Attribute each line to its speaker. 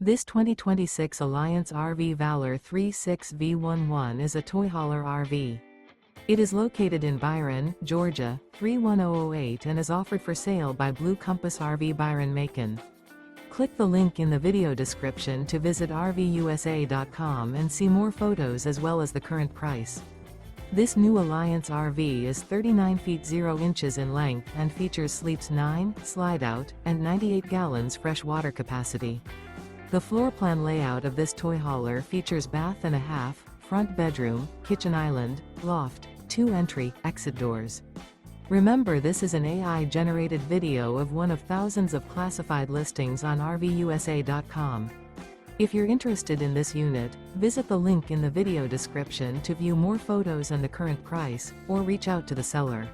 Speaker 1: This 2026 Alliance RV Valor 36V11 is a toy hauler RV. It is located in Byron, Georgia, 31008 and is offered for sale by Blue Compass RV Byron-Macon. Click the link in the video description to visit RVUSA.com and see more photos as well as the current price. This new Alliance RV is 39 feet 0 inches in length and features sleeps 9, slide-out, and 98 gallons fresh water capacity. The floor plan layout of this toy hauler features bath and a half, front bedroom, kitchen island, loft, 2 entry/exit doors. Remember, this is an AI-generated video of one of thousands of classified listings on RVUSA.com. If you're interested in this unit, visit the link in the video description to view more photos and the current price, or reach out to the seller.